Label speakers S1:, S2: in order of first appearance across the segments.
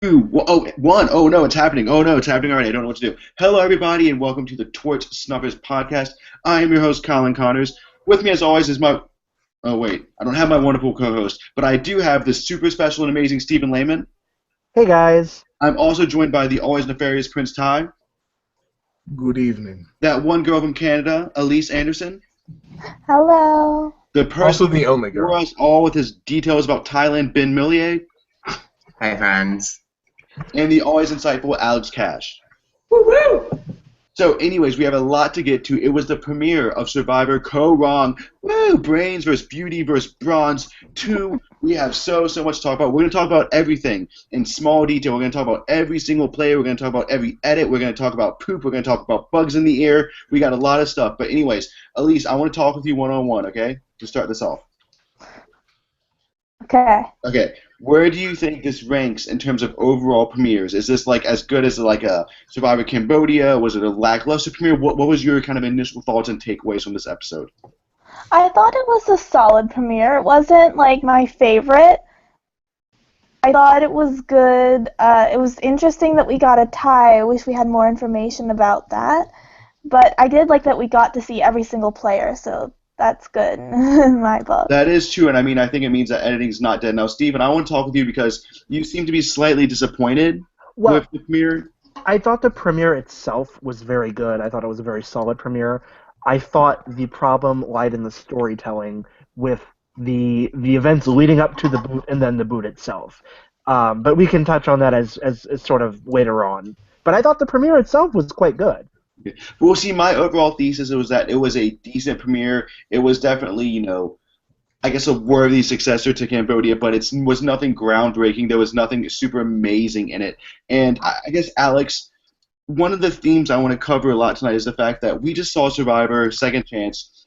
S1: One. Oh no, it's happening. Oh no, it's happening already. I don't know what to do. Hello, everybody, and welcome to the Torch Snuffers podcast. I am your host, Colin Connors. With me, as always, is my. Oh wait, I don't have my wonderful co-host, but I do have the super special and amazing Stephen Lehman.
S2: Hey guys.
S1: I'm also joined by the always nefarious Prince Ty.
S3: Good evening.
S1: That one girl from Canada, Elise Anderson.
S4: Hello.
S1: The person
S3: Also the only
S1: for
S3: girl.
S1: us all with his details about Thailand, Ben Millier.
S5: Hi, friends.
S1: And the always insightful Alex Cash.
S5: Woo-woo!
S1: So, anyways, we have a lot to get to. It was the premiere of Survivor Kaôh Rōng. Woo! Brains versus beauty versus bronze. We have so much to talk about. We're going to talk about everything in small detail. We're going to talk about every single player. We're going to talk about every edit. We're going to talk about poop. We're going to talk about bugs in the ear. We got a lot of stuff. But anyways, Elise, I want to talk with you one-on-one, okay? To start this off.
S4: Okay.
S1: Okay. Where do you think this ranks in terms of overall premieres? Is this like as good as like a Survivor Cambodia? Was it a lackluster premiere? What was your kind of initial thoughts and takeaways from this episode?
S4: I thought it was a solid premiere. It wasn't like my favorite. I thought it was good. It was interesting that we got a tie. I wish we had more information about that. But I did like that we got to see every single player, so that's good in my book.
S1: That is true, and I mean, I think it means that editing's not dead. Now, Steven, I want to talk with you because you seem to be slightly disappointed with the premiere.
S2: I thought the premiere itself was very good. I thought it was a very solid premiere. I thought the problem lied in the storytelling with the events leading up to the boot and then the boot itself. But we can touch on that as sort of later on. But I thought the premiere itself was quite good.
S1: Well, see, my overall thesis was that it was a decent premiere. It was definitely, I guess a worthy successor to Cambodia, but it was nothing groundbreaking. There was nothing super amazing in it. And I guess, Alex, one of the themes I want to cover a lot tonight is the fact that we just saw Survivor, Second Chance,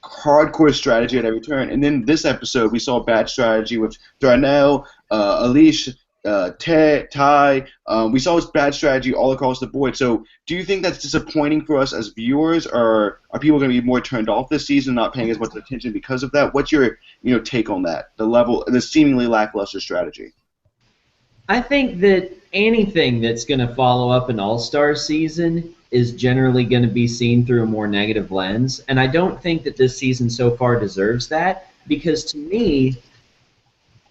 S1: hardcore strategy at every turn. And then this episode, we saw bad strategy with Darnell, Alicia, Ty. We saw this bad strategy all across the board. So do you think that's disappointing for us as viewers, or are people going to be more turned off this season, not paying as much attention because of that? What's your take on that, the seemingly lackluster strategy?
S5: I think that anything that's going to follow up an All-Star season is generally going to be seen through a more negative lens, and I don't think that this season so far deserves that, because to me,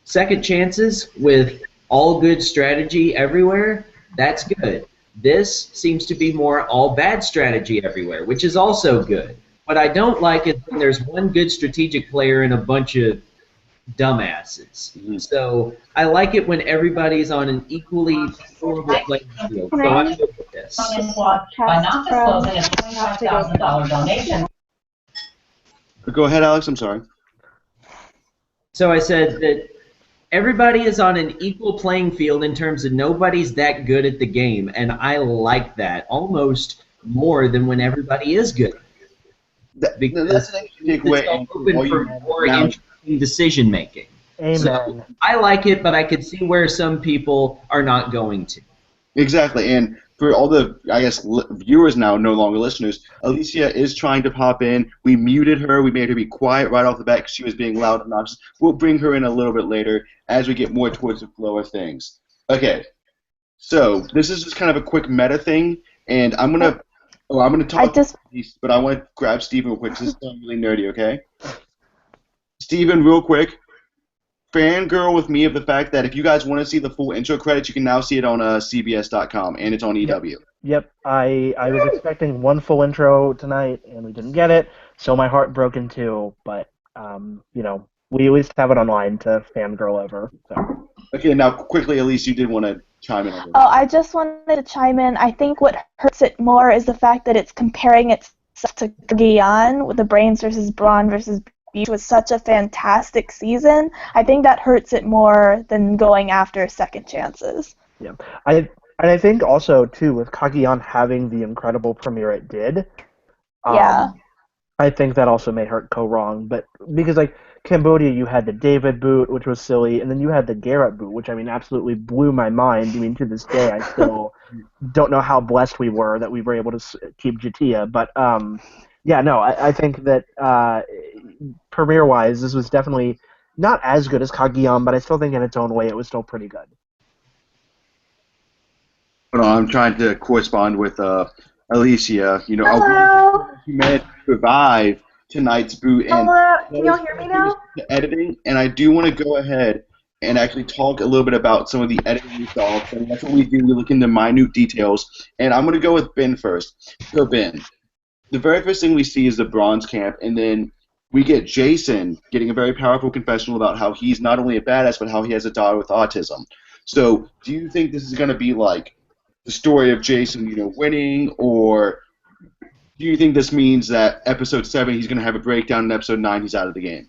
S5: second chances with all good strategy everywhere, that's good. This seems to be more all bad strategy everywhere, which is also good. What I don't like is when there's one good strategic player and a bunch of dumbasses. Mm-hmm. So I like it when everybody's on an equally horrible playing field. So I'm good with this.
S6: By not disclosing a $25,000 donation.
S1: Go ahead, Alex. I'm sorry.
S5: So I said that everybody is on an equal playing field in terms of nobody's that good at the game, and I like that almost more than when everybody is good. Because
S1: that's an interesting way.
S5: It's open for more interesting decision making.
S2: Amen.
S5: So I like it, but I could see where some people are not going to.
S1: Exactly, and for all the, I guess, viewers now, no longer listeners, Alicia is trying to pop in. We muted her. We made her be quiet right off the bat because she was being loud and obnoxious. We'll bring her in a little bit later as we get more towards the flow of things. Okay, so this is just kind of a quick meta thing, and I'm gonna talk, but I want to grab Steven real quick. This is really nerdy, okay? Steven, real quick. Fangirl with me of the fact that if you guys want to see the full intro credits, you can now see it on CBS.com, and it's on EW.
S2: Yep. I was expecting one full intro tonight, and we didn't get it, so my heart broke in two. But we at least have it online to fangirl over. So.
S1: Okay, now quickly, Elise, you did want to chime in on this.
S4: Oh, I just wanted to chime in. I think what hurts it more is the fact that it's comparing itself to Guyane with the brains versus brawn versus which was such a fantastic season. I think that hurts it more than going after second chances.
S2: Yeah, I think also too with Cagayan having the incredible premiere it did.
S4: Yeah.
S2: I think that also may hurt Kaôh Rōng, but because like Cambodia, you had the David boot, which was silly, and then you had the Garrett boot, which I mean absolutely blew my mind. I mean to this day, I still don't know how blessed we were that we were able to keep Jatia, but yeah, no, I think that premiere-wise, this was definitely not as good as Cagayan, but I still think in its own way it was still pretty good.
S1: Hold on, I'm trying to correspond with Alicia. You know,
S7: Hello.
S1: she managed to survive tonight's boot, and
S7: Hello. Can y'all hear me now?
S1: the editing. And I do want to go ahead and actually talk a little bit about some of the editing results. And that's what we do. We look into minute details. And I'm going to go with Ben first. So Ben, the very first thing we see is the bronze camp, and then we get Jason getting a very powerful confessional about how he's not only a badass, but how he has a daughter with autism. So, do you think this is going to be like the story of Jason, winning, or do you think this means that episode 7 he's going to have a breakdown, and episode 9 he's out of the game?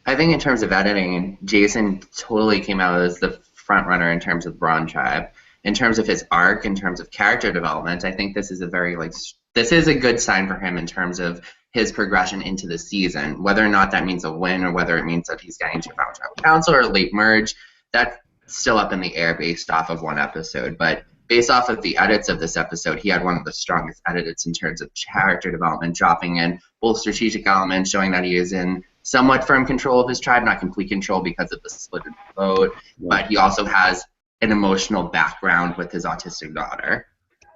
S8: I think in terms of editing, Jason totally came out as the front runner in terms of Braun Tribe. In terms of his arc, in terms of character development, I think this is a good sign for him in terms of his progression into the season. Whether or not that means a win or whether it means that he's getting to Power Tribal Council or late merge, that's still up in the air based off of one episode. But based off of the edits of this episode, he had one of the strongest edits in terms of character development, dropping in both strategic elements, showing that he is in somewhat firm control of his tribe, not complete control because of the split in the vote, but he also has an emotional background with his autistic daughter.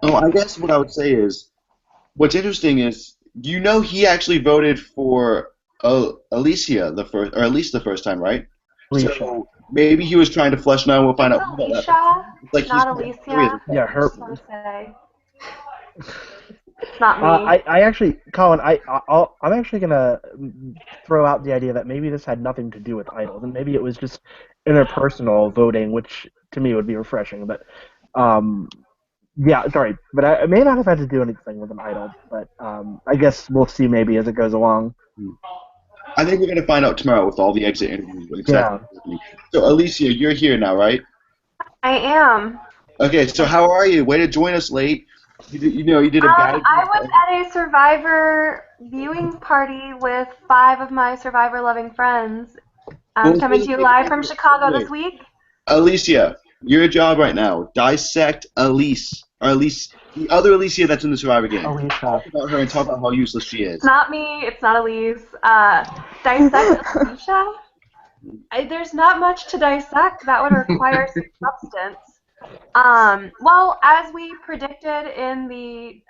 S1: Oh, I guess what I would say is, what's interesting is, he actually voted for Alicia or at least the first time, right?
S2: Alicia.
S1: So maybe he was trying to flesh it out. We'll find out.
S7: Alicia,
S1: Like
S7: not Alicia.
S2: Yeah, her.
S7: Just want to say. It's not me.
S2: I actually, Colin, I'm actually gonna throw out the idea that maybe this had nothing to do with idols, and maybe it was just interpersonal voting, which to me would be refreshing. But, yeah, sorry, but it may not have had to do anything with an idol. But I guess we'll see maybe as it goes along.
S1: I think we're gonna find out tomorrow with all the exit interviews. What exactly is happening. So Alicia, you're here now, right?
S7: I am.
S1: Okay, so how are you? Way to join us late. You did a bad.
S7: I was at a Survivor viewing party with 5 of my Survivor-loving friends. I'm coming to you live from Chicago this week.
S1: Alicia, your job right now. Dissect Elise, or Elise, the other Alicia that's in the Survivor game.
S2: Alicia.
S1: Talk about her and talk about how useless she is.
S7: It's not me. It's not Elise. Dissect Alicia? There's not much to dissect. That would require some substance. Well, as we predicted in the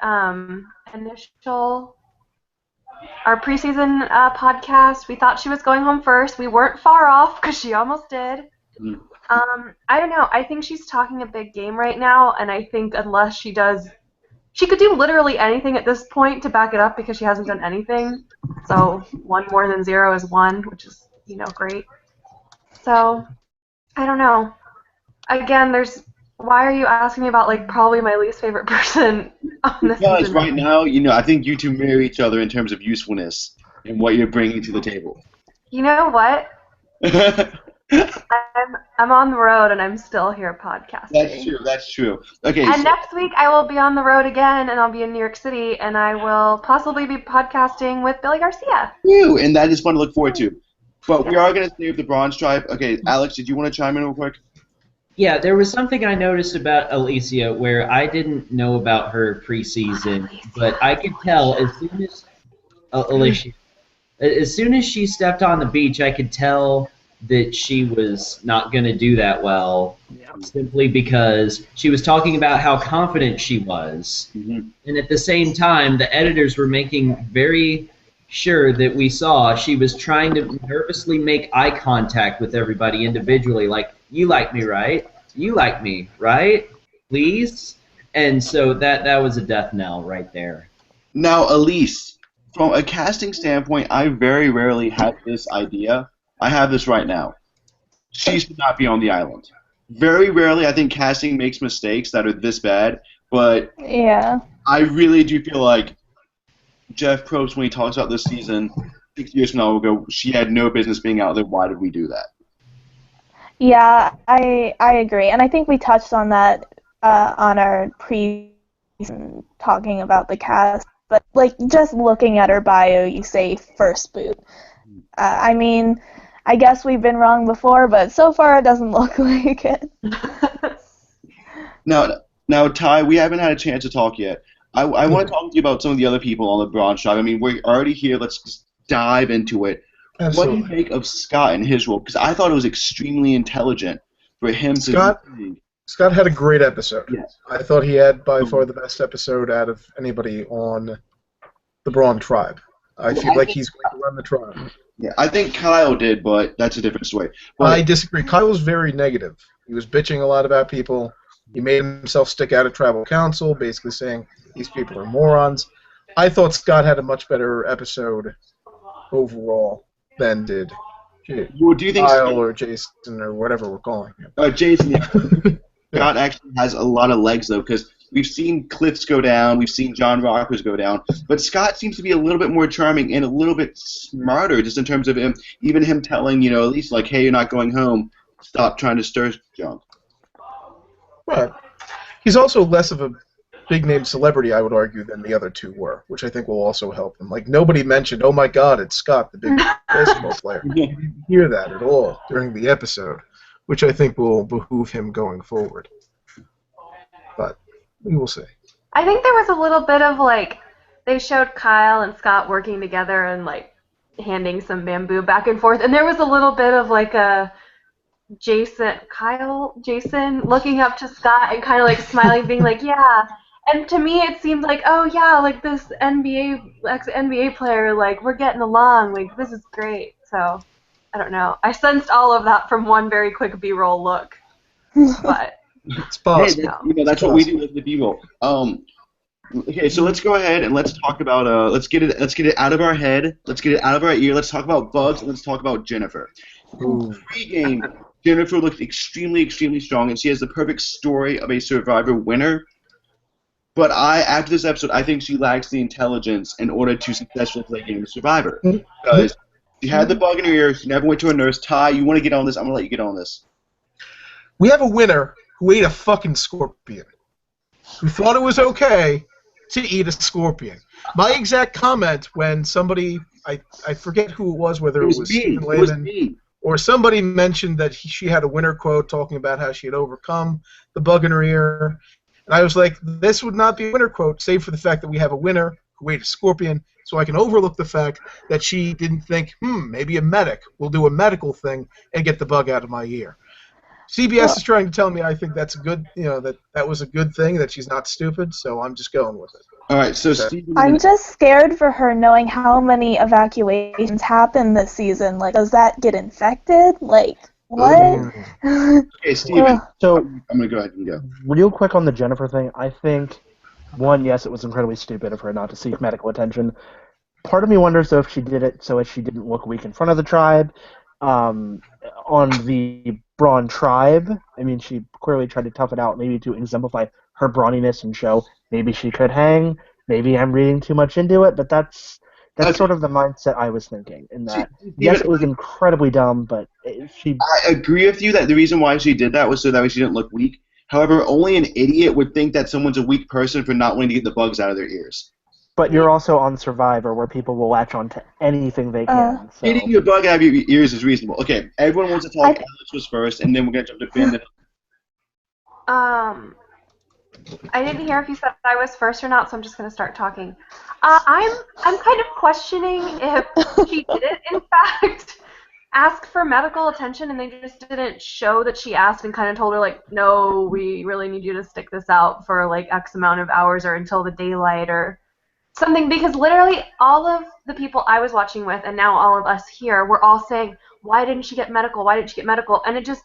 S7: our preseason podcast, we thought she was going home first. We weren't far off because she almost did. I don't know. I think she's talking a big game right now, and I think unless she could do literally anything at this point to back it up because she hasn't done anything. So 1 more than 0 is 1, which is, great. So, I don't know. Again, why are you asking me about, probably my least favorite person on this season?
S1: Because right now, I think you two mirror each other in terms of usefulness and what you're bringing to the table.
S7: You know what? I'm on the road and I'm still here podcasting.
S1: That's true. Okay.
S7: And next week I will be on the road again, and I'll be in New York City, and I will possibly be podcasting with Billy Garcia.
S1: Woo, and that is fun to look forward to. But we are going to save the Bronze Tribe. Okay, Alex, did you want to chime in real quick?
S5: Yeah, there was something I noticed about Alicia where I didn't know about her preseason, but I could tell as soon as Alicia, as soon as she stepped on the beach, I could tell that she was not going to do that well, simply because she was talking about how confident she was, and at the same time, the editors were making very sure that we saw she was trying to nervously make eye contact with everybody individually, like, you like me, right? You like me, right? Please? And so that was a death knell right there.
S1: Now, Elise, from a casting standpoint, I very rarely have this idea. I have this right now. She should not be on the island. Very rarely, I think casting makes mistakes that are this bad, but
S4: yeah,
S1: I really do feel like Jeff Probst, when he talks about this season, 6 years from now, will go, she had no business being out there. Why did we do that?
S4: Yeah, I agree, and I think we touched on that on our pre-season talking about the cast. But just looking at her bio, you say first boot. I mean, I guess we've been wrong before, but so far it doesn't look like it.
S1: Now, Ty, we haven't had a chance to talk yet. I want to talk to you about some of the other people on the Bronze Tribe. I mean, we're already here. Let's just dive into it.
S3: Absolutely.
S1: What do you make of Scott and his role? Because I thought it was extremely intelligent for him
S3: Scott Scott had a great episode.
S1: Yes.
S3: I thought he had by far the best episode out of anybody on the Braun tribe. I feel like he's going to run the tribe.
S1: Yeah, I think Kyle did, but that's a different story. But
S3: I disagree. Kyle was very negative. He was bitching a lot about people. He made himself stick out of tribal council, basically saying these people are morons. I thought Scott had a much better episode overall than did
S1: well, do you think
S3: Kyle or Jason or whatever we're calling him.
S1: Jason? Yeah. Scott actually has a lot of legs though, because we've seen Cliffs go down, we've seen John Rockers go down, but Scott seems to be a little bit more charming and a little bit smarter, just in terms of him, even him telling Elise like, "Hey, you're not going home. Stop trying to stir junk."
S3: Right. He's also less of a big-name celebrity, I would argue, than the other two were, which I think will also help him. Like, nobody mentioned, oh my God, it's Scott, the big basketball player. You didn't hear that at all during the episode, which I think will behoove him going forward. But we will see.
S7: I think there was a little bit of, like, they showed Kyle and Scott working together and, like, handing some bamboo back and forth, and there was a little bit of, like, a Jason looking up to Scott and kind of, like, smiling, being like, yeah. And to me, it seemed like, oh yeah, like this ex-NBA player, like we're getting along, like this is great. So, I don't know. I sensed all of that from one very quick B-roll look, but
S3: it's possible.
S1: Hey, that's what we do with the B-roll. Okay, so let's go ahead and let's talk about let's get it out of our head, let's get it out of our ear. Let's talk about Bugs and let's talk about Jennifer. Pre-game, Jennifer looked extremely, extremely strong, and she has the perfect story of a Survivor winner. But after this episode, I think she lacks the intelligence in order to successfully play Game of Survivor. Because she had the bug in her ear, she never went to a nurse. Ty, you want to get on this? I'm going to let you get on this.
S3: We have a winner who ate a fucking scorpion. Who thought it was okay to eat a scorpion. My exact comment when somebody, I forget who it was, whether it was Stephen Layman or somebody mentioned that she had a winner quote talking about how she had overcome the bug in her ear. And I was like, this would not be a winner quote, save for the fact that we have a winner who ate a scorpion, so I can overlook the fact that she didn't think, maybe a medic will do a medical thing and get the bug out of my ear. CBS is trying to tell me I think that's a good, that was a good thing, that she's not stupid, so I'm just going with it.
S1: All right, so Stephen,
S4: I'm just scared for her knowing how many evacuations happen this season. Like, does that get infected? Like, what?
S1: Okay, Steven.
S2: So
S1: I'm going to go ahead and go.
S2: real quick on the Jennifer thing, I think, one, yes, it was incredibly stupid of her not to seek medical attention. Part of me wonders, though, if she did it so as she didn't look weak in front of the tribe. On the Braun tribe, I mean, she clearly tried to tough it out, maybe to exemplify her brawniness and show maybe she could hang. Maybe I'm reading too much into it, but that's sort of the mindset I was thinking. In that, yes, it was incredibly dumb, but I
S1: agree with you that the reason why she did that was so that way she didn't look weak. However, only an idiot would think that someone's a weak person for not wanting to get the bugs out of their ears.
S2: But you're also on Survivor, where people will latch on to anything they can. So.
S1: Getting your bug out of your ears is reasonable. Okay, everyone wants to talk. Alex was first, and then we're going to jump to Ben.
S7: I didn't hear if you said I was first or not, so I'm just going to start talking. I'm kind of questioning if she did, in fact, ask for medical attention, and they just didn't show that she asked and kind of told her, like, no, we really need you to stick this out for, like, X amount of hours or until the daylight or something, because literally all of the people I was watching with and now all of us here were all saying, why didn't she get medical? Why didn't she get medical? And it just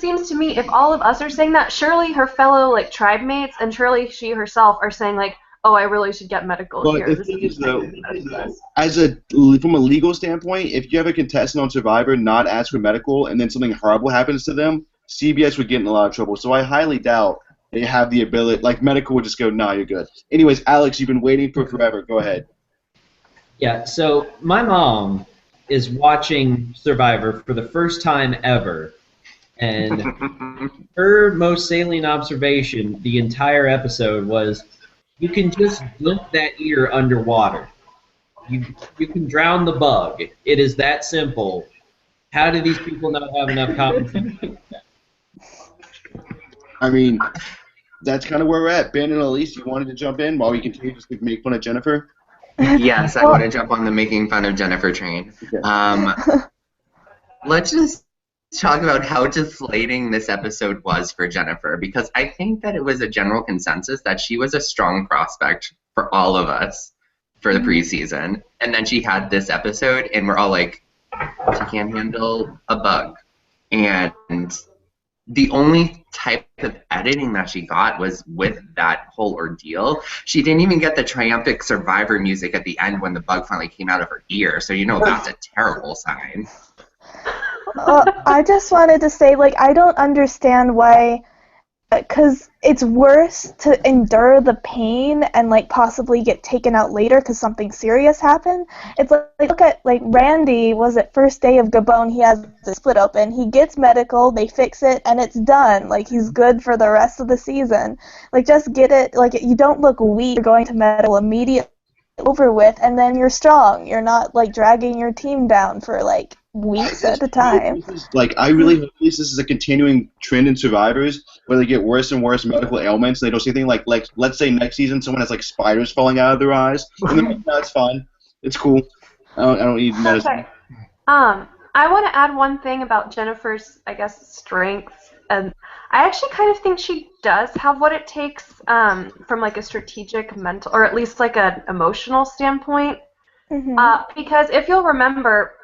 S7: seems to me, if all of us are saying that, surely her fellow, like, tribe mates and surely she herself are saying, like, oh, I really should get medical
S1: well,
S7: here.
S1: The thing is, though, from a legal standpoint, if you have a contestant on Survivor not ask for medical and then something horrible happens to them, CBS would get in a lot of trouble. So I highly doubt they have the ability, like, medical would just go, nah, you're good. Anyways, Alex, you've been waiting for forever. Go ahead.
S5: Yeah, so my mom is watching Survivor for the first time ever, and her most salient observation the entire episode was, you can just dunk that ear underwater. You can drown the bug. It is that simple. How do these people not have enough common sense?
S1: I mean, that's kind of where we're at. Ben and Elise, you wanted to jump in while we continue to make fun of Jennifer?
S8: Yes, I want to jump on the making fun of Jennifer train.
S1: Okay.
S8: Let's just talk about how deflating this episode was for Jennifer, because I think that it was a general consensus that she was a strong prospect for all of us for the preseason. And then she had this episode, and we're all like, she can't handle a bug. And the only type of editing that she got was with that whole ordeal. She didn't even get the triumphant Survivor music at the end when the bug finally came out of her ear. So you know that's a terrible sign.
S4: I just wanted to say, like, I don't understand why, because it's worse to endure the pain and, like, possibly get taken out later because something serious happened. It's like, look at, like, Randy was at first day of Gabon, he has the split open, he gets medical, they fix it, and it's done. Like, he's good for the rest of the season. Like, just get it, like, you don't look weak, you're going to medical immediately over with, and then you're strong. You're not, like, dragging your team down for, like, weeks at a time.
S1: Like, I really hope this is a continuing trend in Survivors where they get worse and worse medical ailments and they don't see anything like let's say next season someone has like spiders falling out of their eyes and then that's fine. It's cool. I don't need medicine.
S7: Okay. I want to add one thing about Jennifer's, I guess, strengths. And I actually kind of think she does have what it takes from like a strategic, mental, or at least like an emotional standpoint. Because if you'll remember,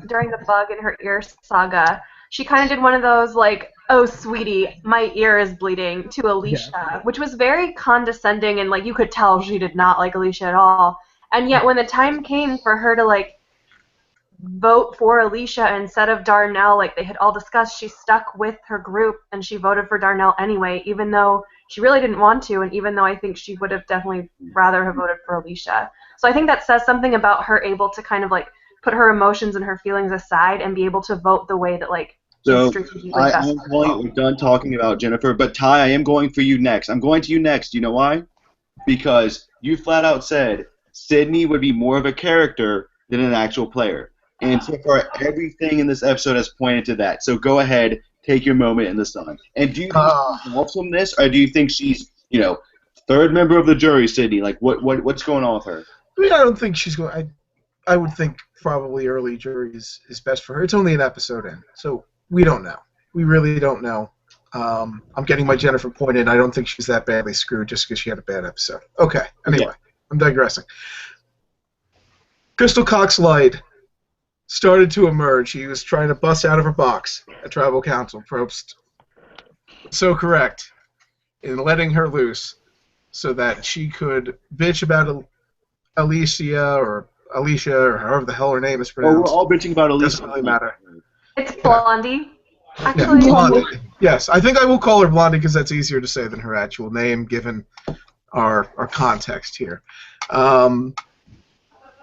S7: during the bug in her ear saga, she kind of did one of those like, "Oh, sweetie, my ear is bleeding" to Alicia, which was very condescending, and like you could tell she did not like Alicia at all. And yet, when the time came for her to like vote for Alicia instead of Darnell, like they had all discussed, she stuck with her group and she voted for Darnell anyway, even though she really didn't want to, and even though I think she would have definitely rather have voted for Alicia. So I think that says something about her able to kind of like put her emotions and her feelings aside and be able to vote the way that like
S1: So
S7: strategically
S1: I'm going, we're done talking about Jennifer, but Ty, I am going for you next. I'm going to you next. You know why? Because you flat out said Sydney would be more of a character than an actual player. And so far, everything in this episode has pointed to that. So go ahead, take your moment in the sun. And do you think she helps from this, or do you think she's, third member of the jury, Sydney? Like, what's going on with her?
S3: I mean, I don't think she's going. I would think probably early jury is best for her. It's only an episode in, so we don't know. We really don't know. I'm getting my Jennifer point in. I don't think she's that badly screwed just because she had a bad episode. Okay. Anyway, I'm digressing. Crystal Cox Light started to emerge. She was trying to bust out of her box at Tribal Council. Probst so correct in letting her loose so that she could bitch about Alicia or however the hell her name is pronounced.
S1: Oh, we're all bitching about Alicia.
S3: Doesn't really matter.
S7: It's Blondie. Actually,
S3: yeah, Blondie. Yes, I think I will call her Blondie because that's easier to say than her actual name given our context here.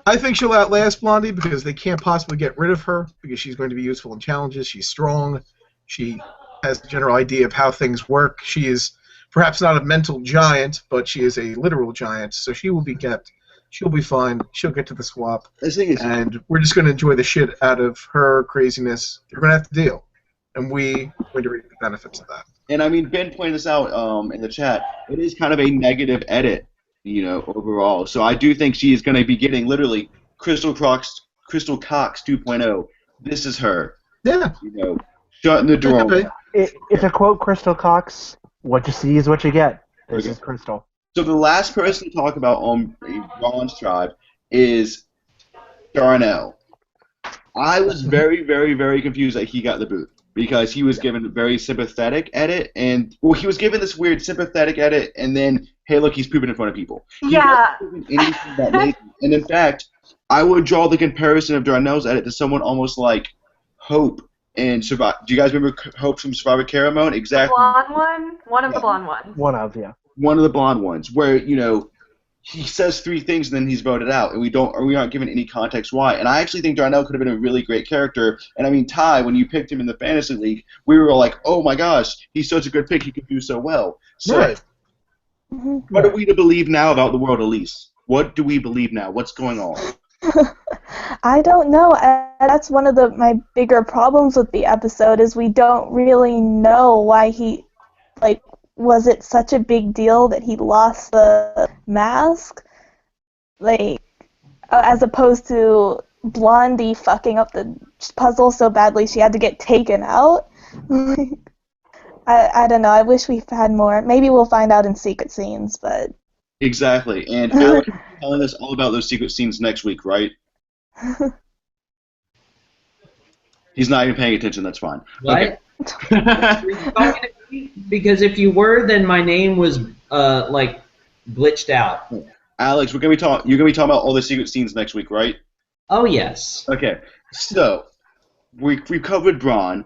S3: I think she'll outlast Blondie because they can't possibly get rid of her because she's going to be useful in challenges. She's strong. She has a general idea of how things work. She is perhaps not a mental giant, but she is a literal giant, so she will be kept. She'll be fine. She'll get to the swap. And we're just going to enjoy the shit out of her craziness. You're going to have to deal. And we're going to reap the benefits of that.
S1: And I mean, Ben pointed this out in the chat. It is kind of a negative edit, overall. So I do think she is going to be getting literally Crystal Cox 2.0. This is her.
S3: Yeah.
S1: Shutting the door.
S2: It's a quote Crystal Cox. What you see is what you get. This is Crystal.
S1: So the last person to talk about on Ron's tribe is Darnell. I was very, very, very confused that he got the boot because he was given a very sympathetic edit, and he was given this weird sympathetic edit, and then hey, look, he's pooping in front of people.
S7: Yeah.
S1: He wasn't given anything that made, and in fact, I would draw the comparison of Darnell's edit to someone almost like Hope in Survivor. Do you guys remember Hope from Survivor Kaôh Rōng? Exactly.
S7: Blonde one? One of the blonde ones.
S2: One of, yeah.
S1: One of the blonde ones, where he says three things and then he's voted out, and we aren't given any context why. And I actually think Darnell could have been a really great character. And I mean, Ty, when you picked him in the fantasy league, we were like, oh my gosh, he's such a good pick, he could do so well. So,
S3: right.
S1: What are we to believe now about the world, Elise? What do we believe now? What's going on?
S4: I don't know. That's one of my bigger problems with the episode is we don't really know why he, was it such a big deal that he lost the mask? As opposed to Blondie fucking up the puzzle so badly she had to get taken out. I don't know. I wish we had more. Maybe we'll find out in secret scenes, but
S1: Exactly. And Alex is telling us all about those secret scenes next week, right? He's not even paying attention. That's fine.
S5: What?
S1: Okay.
S5: Were you talking to me? Because if you were, then my name was like glitched out.
S1: Alex, you're gonna be talking about all the secret scenes next week, right?
S5: Oh yes.
S1: Okay. So we covered Braun.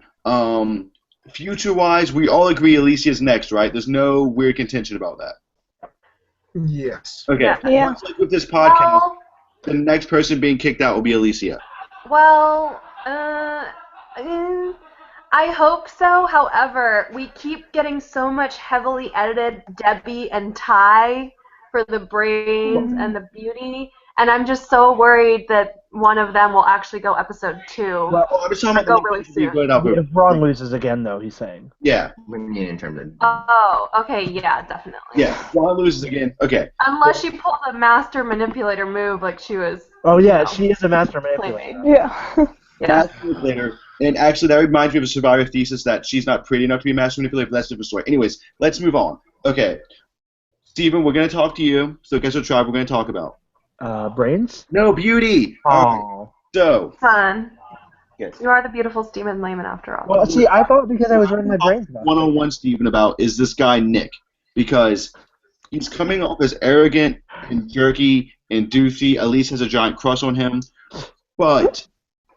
S1: Future-wise, we all agree Alicia's next, right? There's no weird contention about that.
S3: Yes.
S1: Okay.
S4: Yeah.
S1: Much like with this podcast,
S7: Well,
S1: the next person being kicked out will be Alicia.
S7: well, I hope so. However, we keep getting so much heavily edited Debbie and Ty for the brains and the beauty, and I'm just so worried that one of them will actually go episode 2.
S1: Well, I was talking
S7: Go
S1: about
S7: really
S1: the
S7: soon.
S1: voted out for-
S2: If Braun loses again, though, he's saying.
S1: Yeah.
S8: What do you mean in terms of?
S7: Oh, okay, yeah, definitely.
S1: Yeah. Braun loses again. Okay.
S7: Unless she pulled a master manipulator move like she was.
S2: Oh, yeah,
S7: you know,
S2: she is a master manipulator.
S7: claiming.
S4: yeah.
S7: Yeah.
S1: Master manipulator. And actually, that reminds me of a Survivor thesis that she's not pretty enough to be a master manipulator, but that's a different story. Anyways, let's move on. Okay. Steven, we're going to talk to you. So guess what tribe we're going to talk about?
S2: Brains?
S1: No, beauty.
S2: Oh.
S1: So,
S7: Son,
S1: yes.
S7: you are the beautiful Stephen Lehman after all.
S2: Well, see, I thought because I was running my brains about it.
S1: One-on-one, Steven, about is this guy Nick. Because he's coming off as arrogant and jerky and doofy. Elise has a giant crush on him. But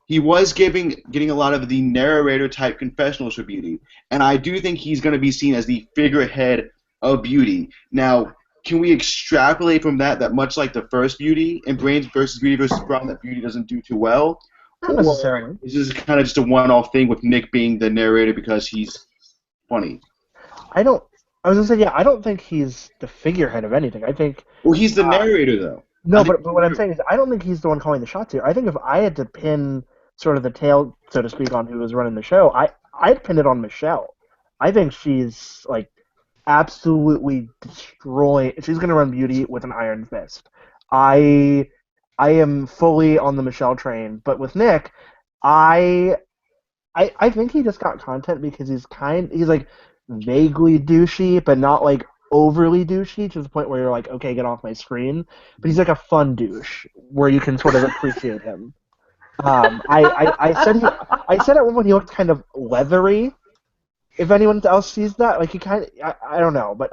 S1: he was getting a lot of the narrator-type confessionals for Beauty. And I do think he's going to be seen as the figurehead of Beauty. Now, can we extrapolate from that much like the first Beauty and Brains versus Beauty versus Braun, that Beauty doesn't do too well?
S2: Not necessarily.
S1: Is this kind of just a one-off thing with Nick being the narrator because he's funny?
S2: I was going to say, yeah, I don't think he's the figurehead of anything. I think...
S1: Well, he's the narrator, though.
S2: No, but what I'm saying is I don't think he's the one calling the shots here. I think if I had to pin sort of the tail, so to speak, on who was running the show, I'd pin it on Michelle. I think she's, like, absolutely destroying... She's going to run Beauty with an iron fist. I am fully on the Michelle train, but with Nick, I think he just got content because he's like vaguely douchey, but not like overly douchey to the point where you're like, okay, get off my screen. But he's like a fun douche where you can sort of appreciate him. I said at one point he looked kind of leathery. If anyone else sees that, like he kind of, I don't know, but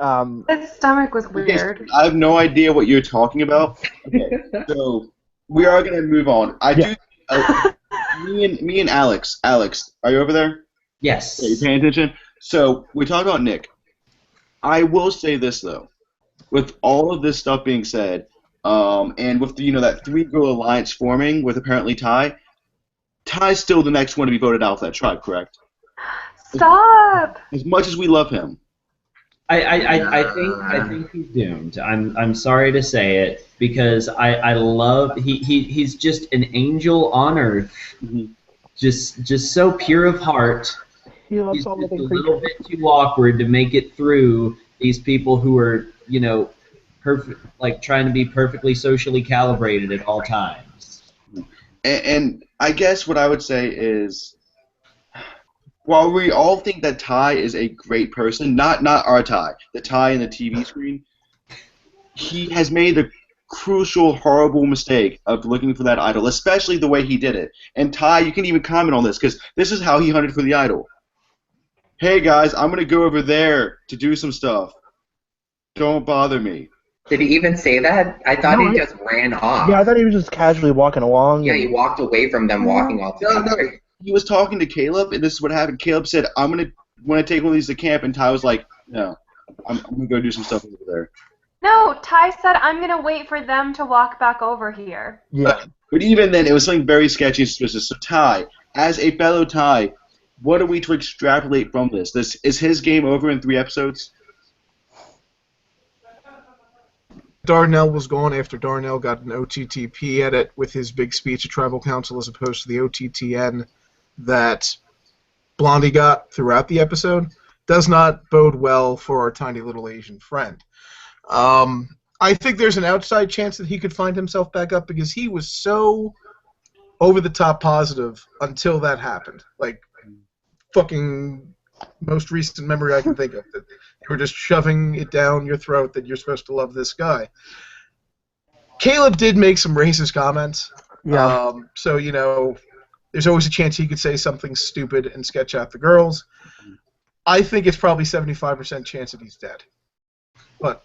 S7: His stomach was weird.
S1: I have no idea what you're talking about. Okay, so we are gonna move on. Me and Alex. Alex, are you over there?
S5: Yes.
S1: Yeah, you paying attention? So we talked about Nick. I will say this though, with all of this stuff being said, and with that 3-girl alliance forming with apparently Ty, Ty's still the next one to be voted out of that tribe, correct?
S7: Stop!
S1: As much as we love him.
S5: I think he's doomed. I'm sorry to say it because I love he's just an angel on earth, just so pure of heart.
S2: he loves
S5: He's
S2: all
S5: just
S2: living
S5: a little
S2: creatures.
S5: bit too awkward to make it through these people who are perfect, like trying to be perfectly socially calibrated at all times.
S1: And I guess what I would say is, while we all think that Ty is a great person, not our Ty, the Ty in the TV screen, he has made the crucial, horrible mistake of looking for that idol, especially the way he did it. And Ty, you can even comment on this, because this is how he hunted for the idol. Hey guys, I'm going to go over there to do some stuff. Don't bother me.
S8: Did he even say that? I thought he just ran off.
S2: Yeah, I thought he was just casually walking along.
S8: Yeah, he walked away from them walking all together.
S1: No. He was talking to Caleb, and this is what happened. Caleb said, I'm going to take one of these to camp, and Ty was like, no, I'm going to go do some stuff over there.
S7: No, Ty said, I'm going to wait for them to walk back over here.
S2: Yeah.
S1: But even then, it was something very sketchy and suspicious. So Ty, as a fellow Ty, what are we to extrapolate from this? Is his game over in 3 episodes?
S3: Darnell was gone after Darnell got an OTTP edit with his big speech at Tribal Council as opposed to the OTTN that Blondie got throughout the episode. Does not bode well for our tiny little Asian friend. I think there's an outside chance that he could find himself back up because he was so over-the-top positive until that happened. Like, fucking most recent memory I can think of. That you were just shoving it down your throat that you're supposed to love this guy. Caleb did make some racist comments.
S2: Yeah.
S3: So, you know, there's always a chance he could say something stupid and sketch out the girls. I think it's probably 75% chance that he's dead. But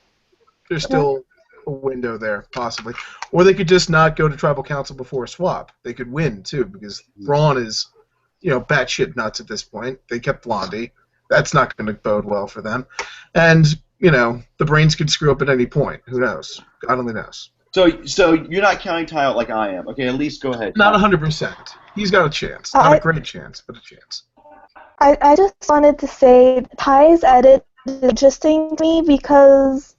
S3: there's still a window there, possibly. Or they could just not go to tribal council before a swap. They could win, too, because Braun is, you know, batshit nuts at this point. They kept Blondie. That's not going to bode well for them. And, you know, the brains could screw up at any point. Who knows? God only knows.
S1: So you're not counting Ty out like I am. Okay, at least go ahead.
S3: Not 100%. He's got a chance. Not a great chance, but a chance.
S4: I just wanted to say Ty's edit is interesting to me because,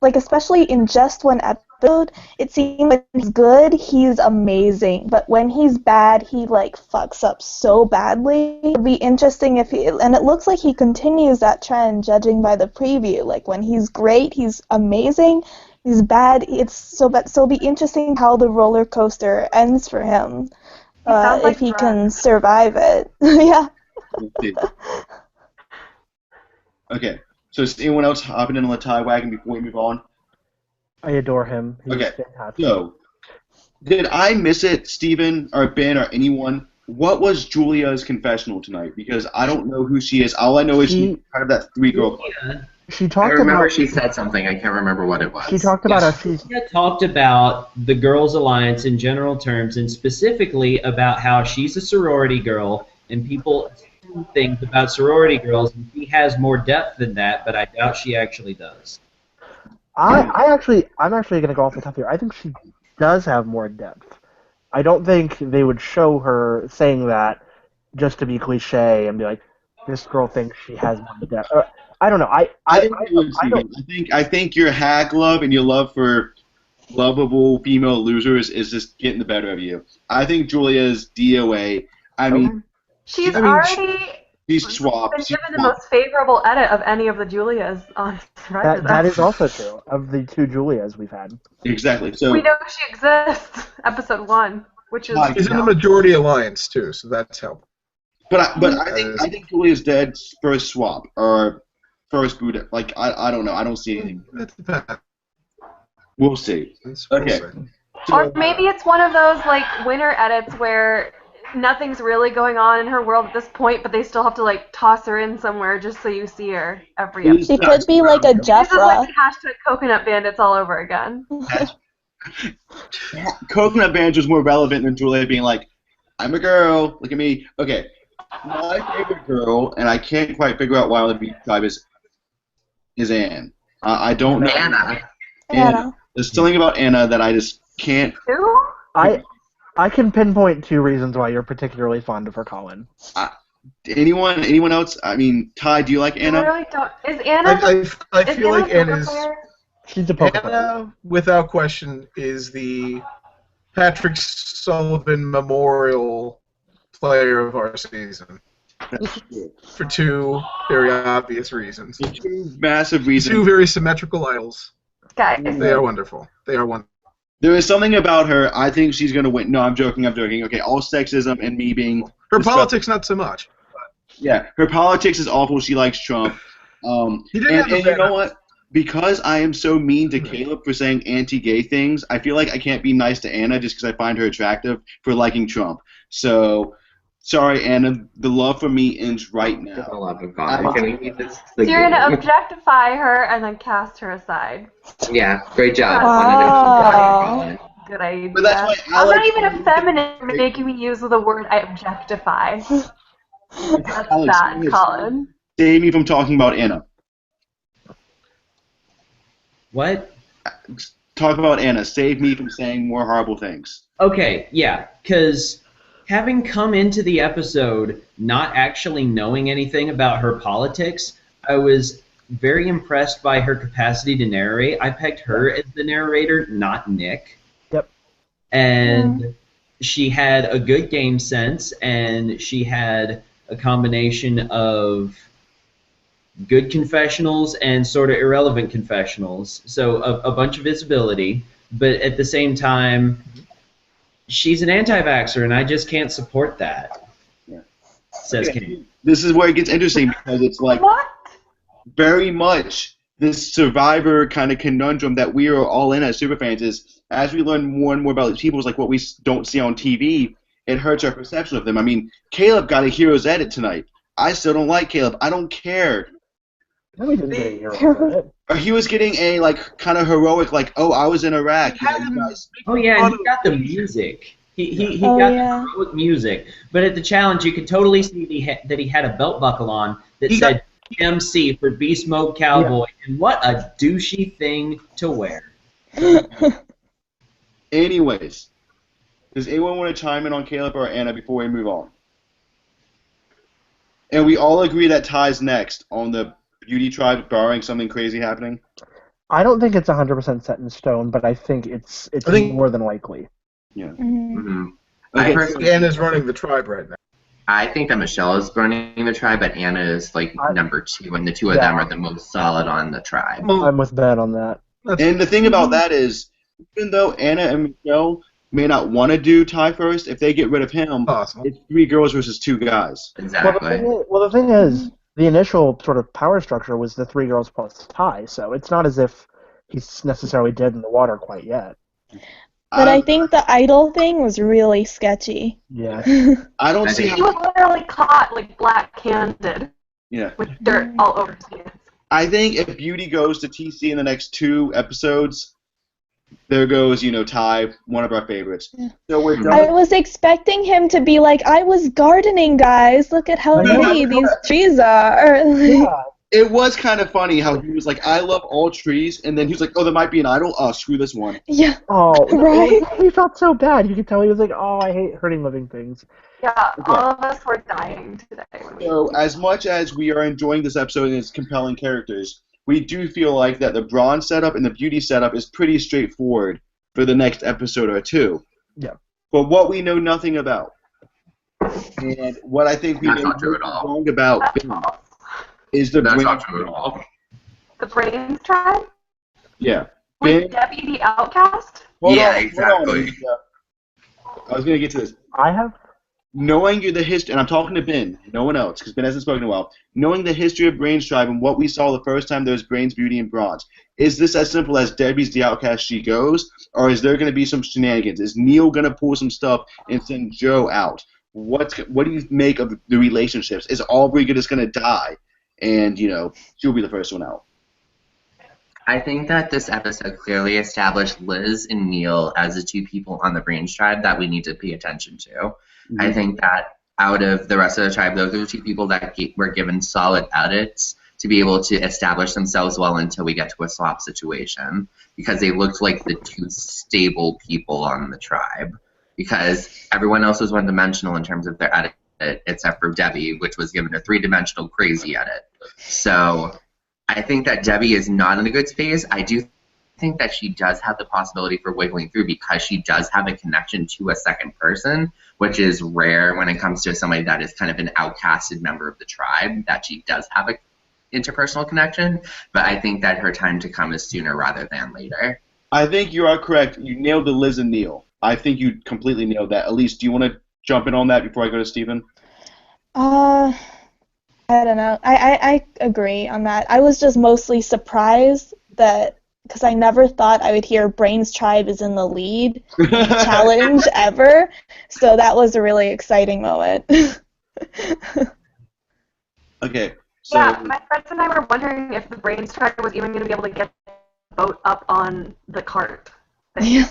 S4: like, especially in just one episode, it seems like when he's good, he's amazing. But when he's bad, he, like, fucks up so badly. It'd be interesting if he, and it looks like he continues that trend judging by the preview. Like, when he's great, he's amazing. He's bad, it's so bad. So it'll be interesting how the roller coaster ends for him. If he can survive it. Yeah.
S1: Okay, so is anyone else hopping in on the Ty wagon before we move on?
S2: I adore him. He's fantastic.
S1: So, did I miss it, Steven, or Ben, or anyone? What was Julia's confessional tonight? Because I don't know who she is. All I know is she's part of that three-girl club.
S2: She talked
S8: I remember
S2: about,
S8: she said something. I can't remember what it was.
S2: She talked about
S5: She talked about the Girls Alliance in general terms, and specifically about how she's a sorority girl, and people assume things about sorority girls, and she has more depth than that, but I doubt she actually does.
S2: I'm actually going to go off the top here. I think she does have more depth. I don't think they would show her saying that just to be cliche and be like, this girl thinks she has more depth. I don't know.
S1: I think your hack love and your love for lovable female losers is just getting the better of you. I think Julia's DOA.
S7: She's
S1: swapped.
S7: been given the most favorable edit of any of the Julias on Survivor.
S2: That is also true of the two Julias we've had.
S1: Exactly. So
S7: we know she exists. Episode 1, which is
S3: she's in the majority alliance too, so that's helpful.
S1: But I think Julia's dead first swap or first boot. Like I don't know. I don't see anything. We'll see. Okay.
S7: Or maybe it's one of those like winter edits where nothing's really going on in her world at this point, but they still have to like toss her in somewhere just so you see her every episode.
S4: She could be like a Jeffra.
S7: This is like hashtag Coconut Bandits all over again.
S1: Coconut Bandits was more relevant than Julia being like, I'm a girl, look at me. Okay. My favorite girl, and I can't quite figure out why on the beat tribe is Anne. I don't know. Anna. There's something about Anna that I just can't.
S7: Who?
S2: I can pinpoint two reasons why you're particularly fond of her, Colin.
S1: Anyone else? I mean, Ty, do you like Anna?
S7: I really don't. Is Anna?
S3: I feel like Anna's.
S2: She's a poker
S3: Anna,
S2: player.
S3: without question, is the Patrick Sullivan Memorial player of our season. For two very obvious reasons.
S1: Two massive reasons.
S3: Two very symmetrical idols.
S7: Guys.
S3: They are wonderful. They are wonderful.
S1: There is something about her. I think she's going to win. No, I'm joking. Okay, all sexism and me being...
S3: Her politics, not so much.
S1: Yeah, her politics is awful. She likes Trump. And you know what? Because I am so mean to Caleb for saying anti-gay things, I feel like I can't be nice to Anna just because I find her attractive for liking Trump. So... Sorry, Anna. The love for me ends right now.
S8: The love of God.
S7: So you're gonna objectify her and then cast her aside.
S8: Yeah, great job.
S4: Wow.
S7: Good idea.
S1: But that's why
S7: I'm not even a feminine making me use the word I objectify. That's that, Colin.
S1: Save me from talking about Anna.
S5: What?
S1: Talk about Anna. Save me from saying more horrible things.
S5: Okay, yeah, because having come into the episode not actually knowing anything about her politics, I was very impressed by her capacity to narrate. I pegged her as the narrator, not Nick.
S2: Yep.
S5: And she had a good game sense, and she had a combination of good confessionals and sort of irrelevant confessionals. So a bunch of visibility, but at the same time, She's an anti-vaxxer, and I just can't support that.
S1: Yeah.
S5: Says Kim.
S1: This is where it gets interesting because it's like
S7: What?
S1: very much this Survivor kind of conundrum that we are all in as superfans is as we learn more and more about these people, it's like what we don't see on TV, it hurts our perception of them. I mean, Caleb got a hero's edit tonight. I still don't like Caleb. I don't care.
S2: No, he didn't get a hero edit.
S1: Or he was getting a like kind of heroic, like, oh, I was in Iraq.
S5: Oh yeah, and he got the music. He got the heroic music. But at the challenge, you could totally see that he had a belt buckle on that said MC for Beast Mode Cowboy, and what a douchey thing to wear.
S1: Anyways, does anyone want to chime in on Caleb or Anna before we move on? And we all agree that Ty's next on the Beauty Tribe, barring something crazy happening.
S2: I don't think it's 100% set in stone, but I think it's more than likely.
S1: Yeah.
S8: Mm-hmm.
S1: Okay.
S3: Anna's running the tribe right now.
S8: I think that Michelle is running the tribe, but Anna is like number 2, and the two of them are the most solid on the tribe.
S2: I'm with Ben on that.
S1: And the thing about that is, even though Anna and Michelle may not want to do Ty first, if they get rid of him, it's 3 girls versus 2 guys.
S8: Exactly.
S2: Well, the thing is, the initial sort of power structure was the 3 girls plus Ty, so it's not as if he's necessarily dead in the water quite yet.
S4: But I think the idol thing was really sketchy.
S2: Yeah.
S1: I don't see
S7: He was literally caught like black-handed.
S1: Yeah.
S7: With dirt all over his hands.
S1: I think if Beauty goes to TC in the next 2 episodes, there goes, Ty, one of our favorites.
S4: Yeah.
S1: So we're done.
S4: I was expecting him to be like, I was gardening, guys. Look at how pretty these trees are.
S2: Yeah.
S1: It was kind of funny how he was like, I love all trees, and then he was like, oh, there might be an idol. Oh, screw this one.
S4: Yeah.
S2: Oh,
S4: right.
S2: He felt so bad. You could tell he was like, oh, I hate hurting living things.
S7: Yeah, all of us were dying today.
S1: So as much as we are enjoying this episode and its compelling characters, we do feel like that the bronze setup and the beauty setup is pretty straightforward for the next episode or 2.
S2: Yeah.
S1: But what we know nothing about, and what I think we
S8: That's
S1: know
S8: not true at all.
S1: wrong about
S7: That's false.
S1: is the
S8: That's
S1: brain.
S8: not true at all.
S7: The Brains tribe?
S1: Yeah.
S7: Was
S1: Ben,
S7: Debbie the outcast?
S8: Yeah, exactly.
S1: Alicia. I was going to get to this.
S2: I have.
S1: Knowing the history, and I'm talking to Ben, no one else, because Ben hasn't spoken in a while. Knowing the history of Brains Tribe and what we saw the first time there was Brains, Beauty, and Bronze, is this as simple as Debbie's the outcast, she goes, or is there going to be some shenanigans? Is Neil going to pull some stuff and send Joe out? What do you make of the relationships? Is Aubrey just going to die, and she'll be the first one out?
S8: I think that this episode clearly established Liz and Neil as the 2 people on the Brains tribe that we need to pay attention to. Mm-hmm. I think that out of the rest of the tribe, those are the 2 people that were given solid edits to be able to establish themselves well until we get to a swap situation, because they looked like the 2 stable people on the tribe, because everyone else was one-dimensional in terms of their edit, except for Debbie, which was given a 3-dimensional crazy edit. So I think that Debbie is not in a good space. I do think that she does have the possibility for wiggling through because she does have a connection to a second person, which is rare when it comes to somebody that is kind of an outcasted member of the tribe, that she does have an interpersonal connection. But I think that her time to come is sooner rather than later.
S1: I think you are correct. You nailed the Liz and Neil. I think you completely nailed that. Elise, do you want to jump in on that before I go to Steven?
S4: I don't know. I agree on that. I was just mostly surprised that, because I never thought I would hear Brains Tribe is in the lead challenge ever. So that was a really exciting moment.
S1: Okay. So,
S7: Yeah, my friends and I were wondering if the Brains tribe was even going to be able to get the boat up on the cart.
S4: Yeah.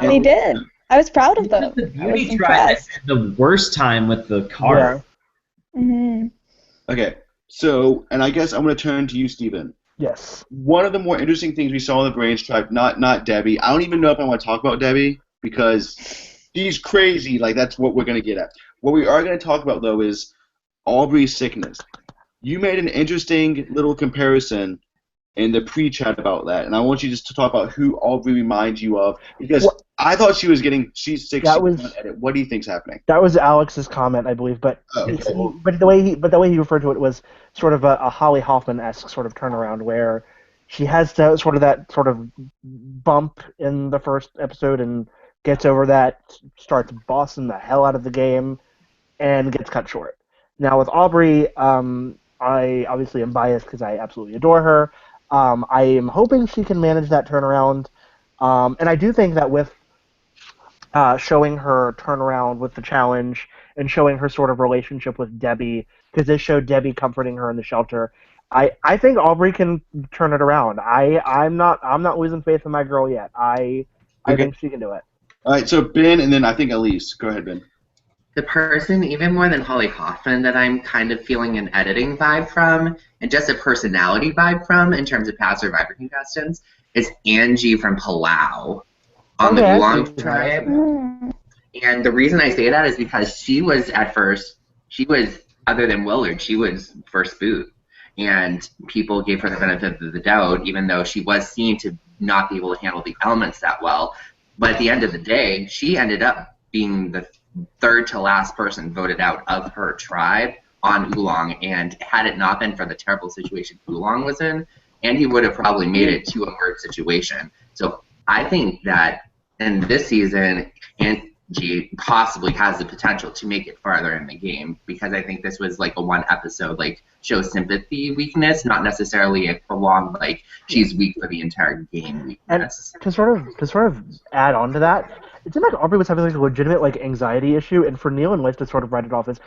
S7: So,
S4: They did. I was proud of them.
S5: The
S4: I was
S5: beauty tribe had
S4: impressed.
S5: the worst time with the car.
S4: Mm-hmm.
S1: okay. So, and I guess I'm going to turn to you, Steven.
S2: Yes.
S1: One of the more interesting things we saw in the Brains Tribe, not Debbie. I don't even know if I want to talk about Debbie because she's crazy. Like, that's what we're going to get at. What we are going to talk about, though, is Aubrey's sickness. You made an interesting little comparison in the pre-chat about that, and I want you just to talk about who Aubrey reminds you of, because I thought she's sick. What do you think's happening?
S2: That was Alex's comment, I believe, but but the way he referred to it was sort of a Holly Hoffman-esque sort of turnaround, where she has that sort of bump in the first episode and gets over that, starts bossing the hell out of the game, and gets cut short. Now with Aubrey, I obviously am biased because I absolutely adore her. I am hoping she can manage that turnaround, and I do think that with showing her turnaround with the challenge and showing her sort of relationship with Debbie, because they showed Debbie comforting her in the shelter. I think Aubrey can turn it around. I'm not losing faith in my girl yet. I think she can do it.
S1: All right, so Ben, and then I think Elise. Go ahead, Ben.
S8: The person, even more than Holly Hoffman, that I'm kind of feeling an editing vibe from, and just a personality vibe from, in terms of past Survivor contestants, is Angie from Palau on the Oolong tribe. And the reason I say that is because she was, other than Willard, she was first boot. And people gave her the benefit of the doubt, even though she was seen to not be able to handle the elements that well. But at the end of the day, she ended up being the third to last person voted out of her tribe on Oolong, and had it not been for the terrible situation Oolong was in, Andy would have probably made it to a hard situation. So I think that in this season, Angie possibly has the potential to make it farther in the game, because I think this was like a one episode, like, show sympathy weakness, not necessarily a prolonged, like, she's weak for the entire game weakness.
S2: And to sort of add on to that, it seemed like Aubrey was having like a legitimate like anxiety issue, and for Neil and Liz to sort of write it off as,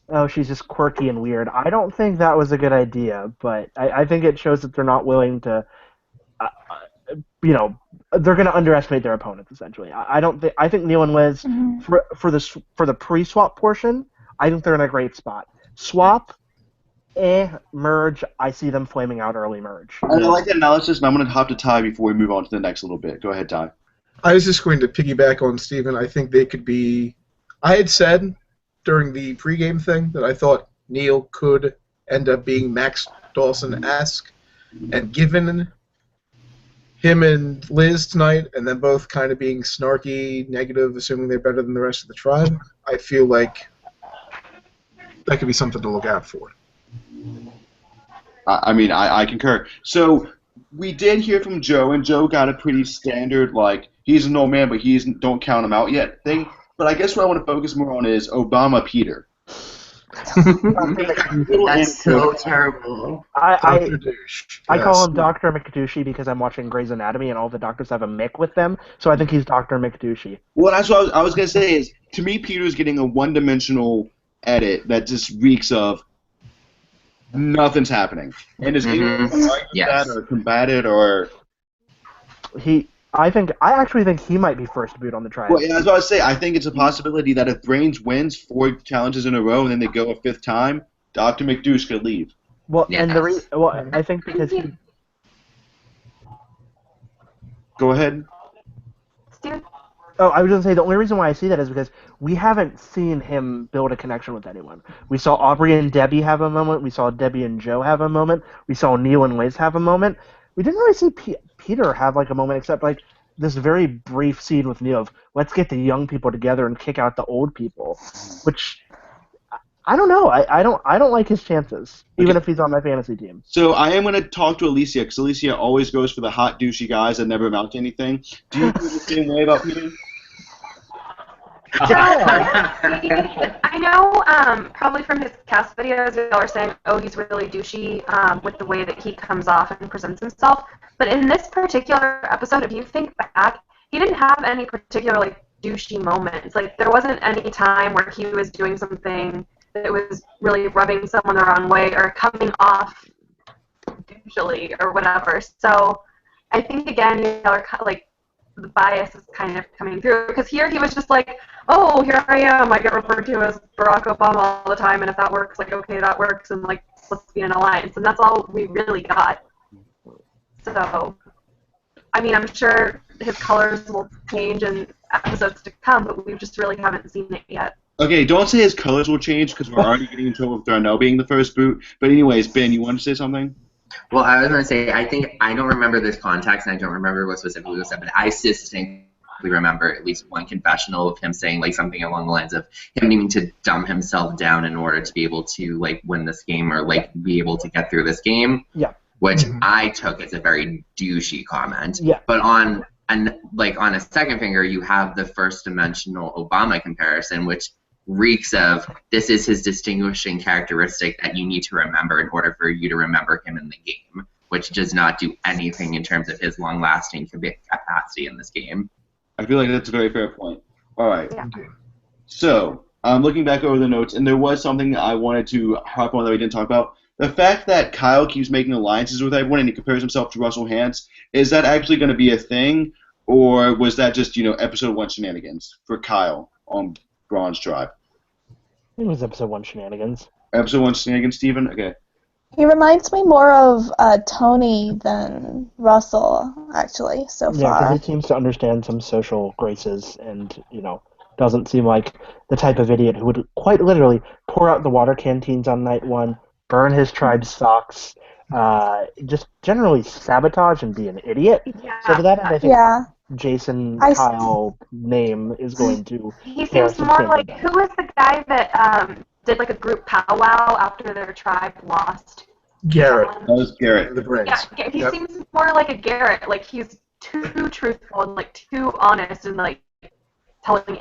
S2: oh, she's just quirky and weird. I don't think that was a good idea, but I think it shows that they're not willing to, they're going to underestimate their opponents essentially. I think Neil and Liz for the pre-swap portion, I think they're in a great spot. Swap, merge, I see them flaming out early merge.
S1: And I like that analysis, and I'm going to hop to Ty before we move on to the next little bit. Go ahead, Ty.
S3: I was just going to piggyback on Steven. I think they could be... I had said during the pregame thing that I thought Neil could end up being Max Dawson-esque, and given him and Liz tonight, and then both kind of being snarky, negative, assuming they're better than the rest of the tribe, I feel like that could be something to look out for.
S1: I concur. So we did hear from Joe, and Joe got a pretty standard, like, he's an old man, but don't count him out yet thing. But I guess what I want to focus more on is Obama Peter.
S8: That's so terrible.
S2: I call him Dr. McDouchey because I'm watching Grey's Anatomy and all the doctors have a Mick with them, so I think he's Dr. McDouchey.
S1: Well, that's what I was going to say is, to me, Peter's getting a one-dimensional edit that just reeks of nothing's happening. And is anyone that or combat it or... I actually think he might be first boot on the tribe. Well, yeah, that's what I was saying. I think it's a possibility that if Brains wins 4 challenges in a row and then they go a 5th time, Dr. McDouche could leave.
S2: Well, and I think because he...
S1: Go ahead.
S2: Oh, I was going to say, the only reason why I see that is because we haven't seen him build a connection with anyone. We saw Aubrey and Debbie have a moment. We saw Debbie and Joe have a moment. We saw Neil and Liz have a moment. We didn't really see Peter have like a moment, except like this very brief scene with Neil of, let's get the young people together and kick out the old people, which I don't know. I don't like his chances, even if he's on my fantasy team.
S1: So I am going to talk to Alicia, because Alicia always goes for the hot, douchey guys that never amount to anything. Do you feel the same way about Peter?
S7: I know, probably from his cast videos, y'all are saying, oh, he's really douchey with the way that he comes off and presents himself. But in this particular episode, if you think back, he didn't have any particularly douchey moments. Like, there wasn't any time where he was doing something that was really rubbing someone the wrong way or coming off douchily or whatever. So I think, again, y'all are kind of like, the bias is kind of coming through, because here he was just like, oh, here I am, I get referred to as Barack Obama all the time, and if that works, like, okay, that works, and like, let's be in an alliance, and that's all we really got. So, I mean, I'm sure his colors will change in episodes to come, but we just really haven't seen it yet.
S1: Okay, don't say his colors will change, because we're already getting in trouble with Darnell being the first boot. But anyways, Ben, you want to say something?
S8: Well, I was going to say, I don't remember this context, and I don't remember what specifically was said, but I distinctly remember at least one confessional of him saying, like, something along the lines of him needing to dumb himself down in order to be able to, like, win this game or, like, be able to get through this game.
S2: Yeah.
S8: Which I took as a very douchey comment.
S2: Yeah.
S8: But on and like on a second finger, you have the first dimensional Obama comparison, which reeks of this is his distinguishing characteristic that you need to remember in order for you to remember him in the game, which does not do anything in terms of his long-lasting capacity in this game.
S1: I feel like that's a very fair point. All right.
S7: Yeah.
S1: So, I'm looking back over the notes, and there was something that I wanted to harp on that we didn't talk about. The fact that Kyle keeps making alliances with everyone and he compares himself to Russell Hantz, is that actually going to be a thing, or was that just, episode 1 shenanigans for Kyle on Bronze Tribe?
S2: It was episode 1 shenanigans.
S1: Episode 1 shenanigans, Steven? Okay.
S4: He reminds me more of Tony than Russell, actually, so
S2: Yeah,
S4: far.
S2: because he seems to understand some social graces and, doesn't seem like the type of idiot who would quite literally pour out the water canteens on night 1, burn his tribe's socks, just generally sabotage and be an idiot.
S7: Yeah.
S2: So to that end, I think
S4: Yeah.
S2: Jason
S4: I s-
S2: Kyle name is going to
S7: He
S2: bear
S7: seems more
S2: substantial
S7: like,
S2: doubt.
S7: who was the guy that did like a group powwow after their tribe lost?
S3: Garrett,
S1: That was Garrett.
S3: the brains.
S7: Yeah, he
S3: Yep.
S7: seems more like a Garrett. Like he's too truthful and like too honest and like telling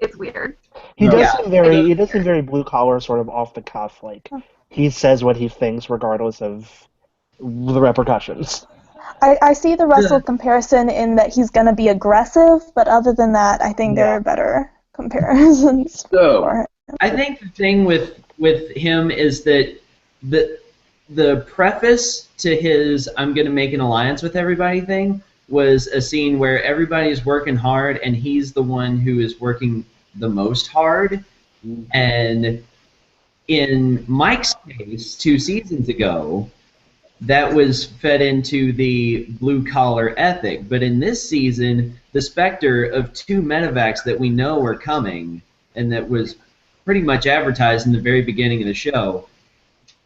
S7: it's weird.
S2: He
S1: No.
S2: does
S5: Yeah.
S2: seem very blue collar, sort of off the cuff. Like he says what he thinks, regardless of the repercussions.
S4: I see the Russell comparison in that he's going to be aggressive, but other than that, I think there are better comparisons
S1: So-
S4: for him.
S5: I think the thing with him is that the preface to his "I'm going to make an alliance with everybody" thing was a scene where everybody's working hard and he's the one who is working the most hard. And in Mike's case, 2 seasons ago, that was fed into the blue-collar ethic. But in this season, the specter of 2 medevacs that we know are coming, and that was pretty much advertised in the very beginning of the show,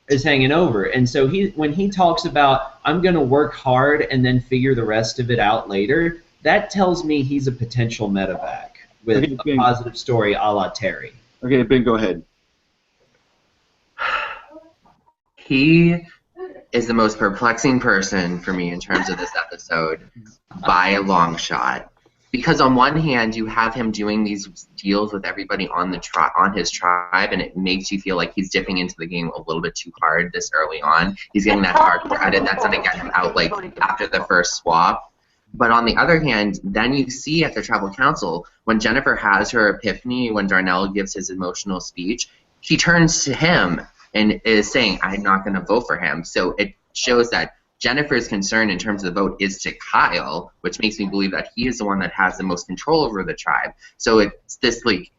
S5: is hanging over. And so when he talks about, I'm going to work hard and then figure the rest of it out later, that tells me he's a potential medevac with
S1: Okay,
S5: a
S1: Bing.
S5: positive story a la Terry.
S1: Okay, Ben, go ahead.
S8: He is the most perplexing person for me in terms of this episode by a long shot. Because on one hand, you have him doing these deals with everybody on his tribe, and it makes you feel like he's dipping into the game a little bit too hard this early on. He's getting that hardcore edit that's going to get him out like after the first swap. But on the other hand, then you see at the tribal council, when Jennifer has her epiphany, when Darnell gives his emotional speech, he turns to him and is saying, I'm not going to vote for him. So it shows that Jennifer's concern in terms of the vote is to Kyle, which makes me believe that he is the one that has the most control over the tribe. So it's this like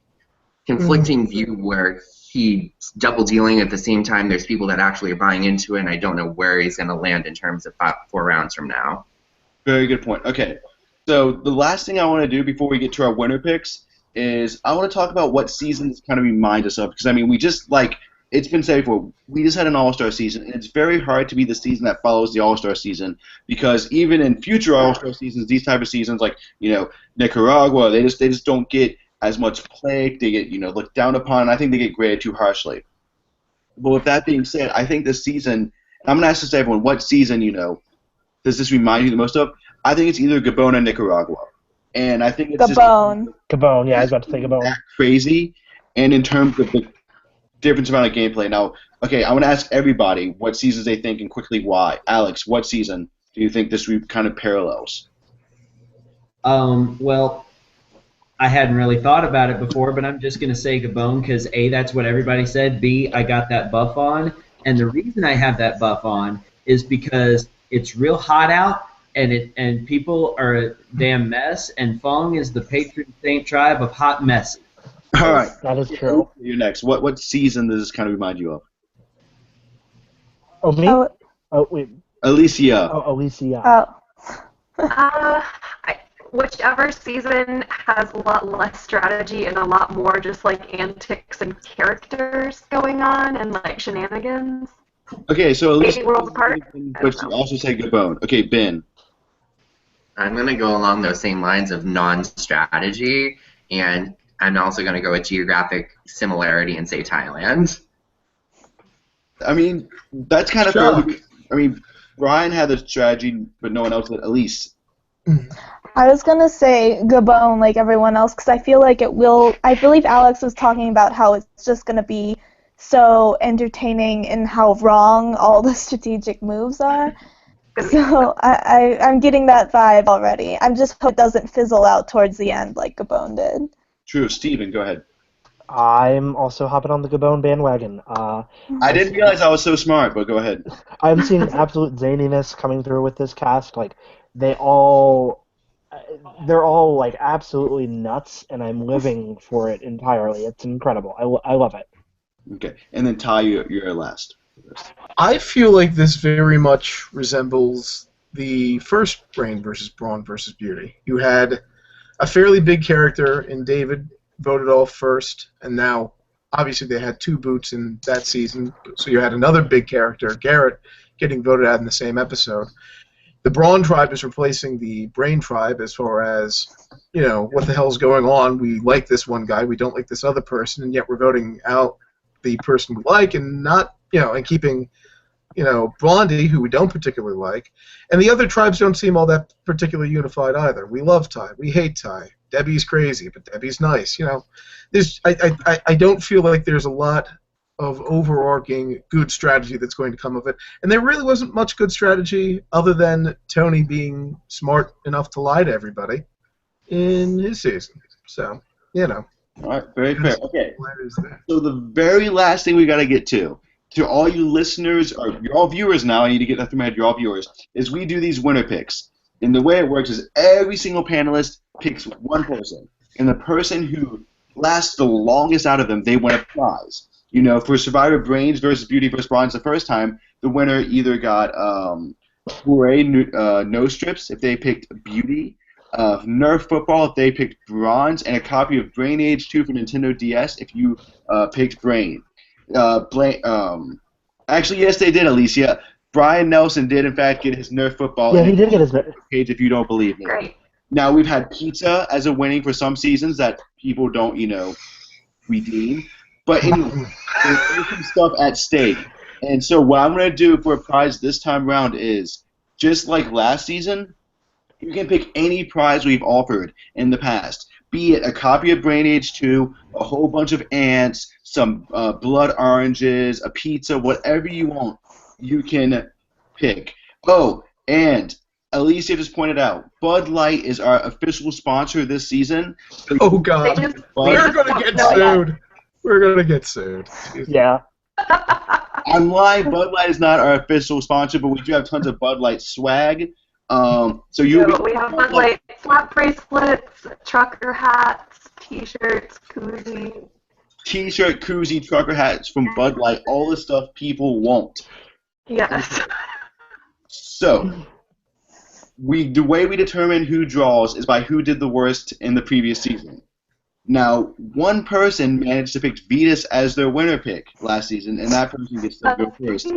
S8: conflicting view where he's double dealing at the same time. There's people that actually are buying into it, and I don't know where he's going to land in terms of 4 rounds from now.
S1: Very good point. Okay, so the last thing I want to do before we get to our winner picks is I want to talk about what seasons kind of remind us of, because I mean we just it's been said before, we just had an All-Star season, and it's very hard to be the season that follows the All-Star season, because even in future All-Star seasons, these type of seasons, like, Nicaragua, they just don't get as much play, they get, looked down upon, and I think they get graded too harshly. But with that being said, I think this season, I'm going to ask this to everyone, what season, does this remind you the most of? I think it's either Gabon or Nicaragua. And I think it's
S4: Gabon.
S2: Gabon, yeah, I was about to say Gabon.
S1: crazy, and in terms of the difference amount of gameplay. Now, okay, I want to ask everybody what seasons they think and quickly why. Alex, what season do you think this kind of parallels?
S5: Well, I hadn't really thought about it before, but I'm just going to say Gabon because A, that's what everybody said. B, I got that buff on. And the reason I have that buff on is because it's real hot out and people are a damn mess, and Fong is the patron saint tribe of hot messes.
S1: All right.
S2: That is true.
S1: You're next. What season does this kind of remind you of?
S2: Oh, me?
S4: Oh,
S2: Oh, wait.
S1: Alicia.
S2: Oh, Alicia.
S4: oh.
S7: Whichever season has a lot less strategy and a lot more just like antics and characters going on and like shenanigans.
S1: Okay, so Alicia,
S7: Maybe Worlds Apart?
S1: but you also say Gabon. Okay, Ben.
S8: I'm going to go along those same lines of non-strategy, and I'm also going to go with geographic similarity and say Thailand.
S1: I mean, that's kind of fair. I mean, Brian had the strategy, but no one else did. Elise.
S4: I was gonna say Gabon like everyone else because I feel like it will. I believe Alex was talking about how it's just gonna be so entertaining and how wrong all the strategic moves are. So I'm getting that vibe already. I'm just hope it doesn't fizzle out towards the end like Gabon did.
S1: True. Steven, go ahead.
S2: I'm also hopping on the Gabon bandwagon.
S1: I didn't realize I was so smart, but go ahead.
S2: I'm seeing absolute zaniness coming through with this cast. Like, they're all like absolutely nuts, and I'm living for it entirely. It's incredible. I love it.
S1: Okay, and then Ty, you're last.
S3: I feel like this very much resembles the first Brain versus Brawn versus Beauty. You had a fairly big character in David, voted off first, and now obviously they had 2 boots in that season, so you had another big character, Garrett, getting voted out in the same episode. The Brawn tribe is replacing the Brain tribe as far as, what the hell's going on? We like this one guy, we don't like this other person, and yet we're voting out the person we like and not, and keeping, Blondie, who we don't particularly like. And the other tribes don't seem all that particularly unified either. We love Ty, we hate Ty. Debbie's crazy, but Debbie's nice. I don't feel like there's a lot of overarching good strategy that's going to come of it. And there really wasn't much good strategy other than Tony being smart enough to lie to everybody in his season. So,
S1: All right, very fair. Okay, so the very last thing we got to get to all you listeners, or you're all viewers now, I need to get that through my head, you're all viewers, is we do these winner picks. And the way it works is every single panelist picks one person. And the person who lasts the longest out of them, they win a prize. For Survivor Brains versus Beauty versus Bronze the first time, the winner either got no strips if they picked Beauty, Nerf football if they picked Bronze, and a copy of Brain Age 2 for Nintendo DS if you picked Brain. Actually, yes, they did, Alicia. Brian Nelson did, in fact, get his Nerf football.
S2: Yeah, he did get his
S1: page if you don't believe me.
S7: Great.
S1: Now, we've had pizza as a winning for some seasons that people don't, redeem. But there's some stuff at stake. And so what I'm going to do for a prize this time around is, just like last season, you can pick any prize we've offered in the past. Be it a copy of Brain Age 2, a whole bunch of ants, some blood oranges, a pizza, whatever you want. You can pick. Oh, and Alicia just pointed out, Bud Light is our official sponsor this season.
S3: Oh, God. We're going to get sued. We're going to get sued.
S2: Yeah.
S1: I'm lying. Bud Light is not our official sponsor, but we do have tons of Bud Light swag.
S7: We have Bud Light slap bracelets, trucker hats, T-shirts, koozies.
S1: T-shirt, koozie, trucker hats from Bud Light, all the stuff people want.
S7: Yes.
S1: So, the way we determine who draws is by who did the worst in the previous season. Now, one person managed to pick Vetus as their winner pick last season, and that person gets to go first.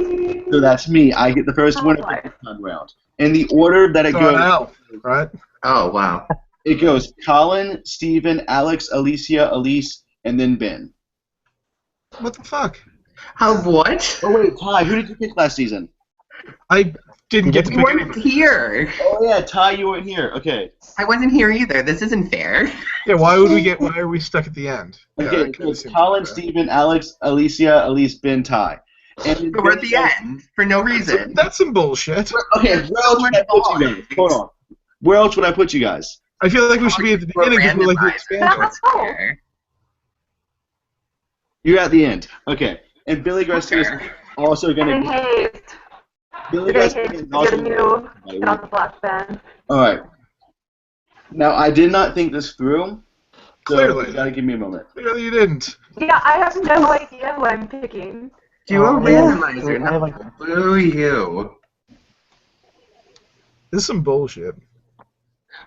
S1: So that's me. I get the first winner pick this time around. In the order that it goes,
S3: out, right?
S8: Oh, wow.
S1: It goes Colin, Steven, Alex, Alicia, Elise, and then Ben.
S3: What the fuck?
S8: What?
S1: Oh, wait, Ty, who did you pick last season?
S3: I didn't get to
S8: You
S3: pick
S8: weren't
S3: anybody.
S8: here.
S1: Oh, yeah, Ty, you weren't here. Okay.
S8: I wasn't here either. This isn't fair.
S3: Yeah, why are we stuck at the end?
S1: Okay,
S3: Yeah,
S1: it's Colin, Steven, Alex, Alicia, Elise, Ben, Ty. And
S8: But we're at the end for no reason.
S3: That's some bullshit.
S1: Okay, where else would I put you guys? Hold on. Where else would I put you guys?
S3: I feel like we should be at the beginning because we like the expansion.
S8: That's fair.
S1: You're at the end. Okay. And Billy Garcia is also going to
S7: Hey,
S1: Billy
S7: hey,
S1: Garcia is
S7: get
S1: also
S7: a new get on the black band.
S1: Alright. Now, I did not think this through. So
S3: Clearly.
S1: you gotta give me a moment.
S3: Clearly you didn't.
S7: Yeah, I have no idea who I'm picking.
S8: Do a randomizer.
S2: I have
S8: No, boo you.
S3: This is some bullshit.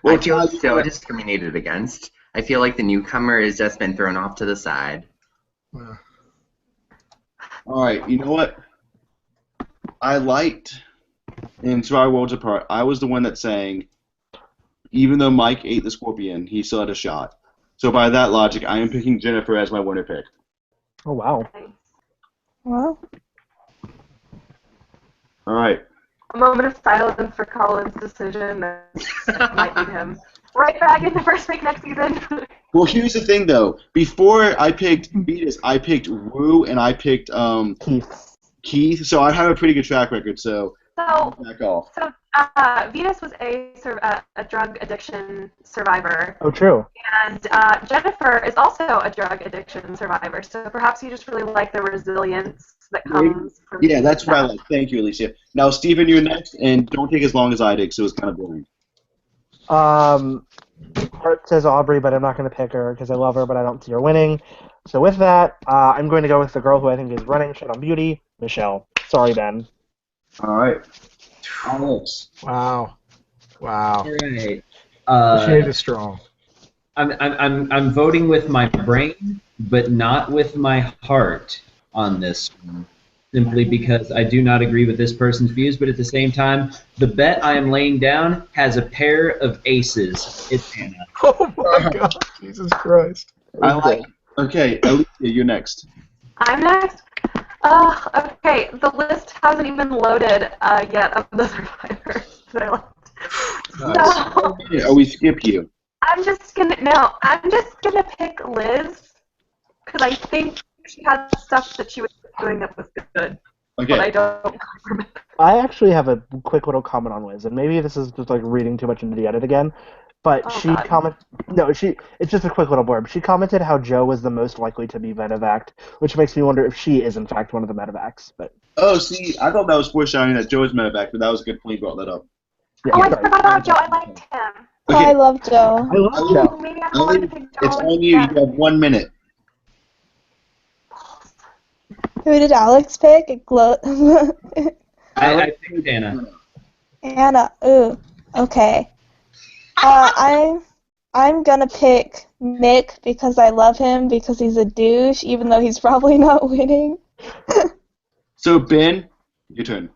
S8: I feel so discriminated against. I feel like the newcomer has just been thrown off to the side.
S1: Alright, you know what? I liked, in Survivor Worlds Apart, I was the one that sang, even though Mike ate the scorpion, he still had a shot. So by that logic, I am picking Jennifer as my winner pick.
S2: Oh, wow.
S4: Well,
S1: Alright.
S7: a moment of silence for Colin's decision. That might need him right back in the first week next season.
S1: Well, here's the thing, though. Before I picked Venus, I picked Wu and I picked Keith. So I have a pretty good track record. So back off.
S7: So Venus was a drug addiction survivor.
S2: Oh, true.
S7: And Jennifer is also a drug addiction survivor. So perhaps you just really like the resilience that comes from.
S1: Yeah, that's what I like. Thank you, Alicia. Now, Steven, you're next, and don't take as long as I did, so it's kind of boring.
S2: Heart says Aubrey, but I'm not going to pick her because I love her, but I don't see her winning. So with that, I'm going to go with the girl who I think is running shit on beauty, Michelle. Sorry, Ben.
S1: All right. Alex.
S3: Wow.
S5: All right.
S3: The shade is strong.
S5: I'm voting with my brain, but not with my heart on this one, simply because I do not agree with this person's views, but at the same time, the bet I am laying down has a pair of aces. It's Anna.
S3: Oh my God, Jesus Christ.
S1: I like it. Okay, Alicia, you're next.
S7: I'm next? Okay, the list hasn't even loaded yet of the survivors that I left.
S1: Nice.
S7: So,
S1: Oh, we skip you.
S7: I'm just gonna pick Liz, because I think she had stuff that she was doing that was good.
S1: Okay.
S7: But I don't remember.
S2: I actually have a quick little comment on Liz, and maybe this is just like reading too much into the edit again, but it's just a quick little blurb. She commented how Joe was the most likely to be medevaced, which makes me wonder if she is in fact one of the medevacts. But
S1: Oh, see, I thought that was foreshadowing that Joe was medevac, but that was a good point you brought that up.
S7: Oh, I forgot about Joe. I liked him.
S1: Okay.
S4: I love Joe.
S2: I love Joe.
S7: Maybe I'm going to pick Joe.
S1: It's on you. You have 1 minute.
S4: Who did Alex pick?
S5: I picked Anna.
S4: Anna. Ooh. Okay. I'm gonna pick Mick because I love him because he's a douche, even though he's probably not winning.
S1: So, Ben, your turn.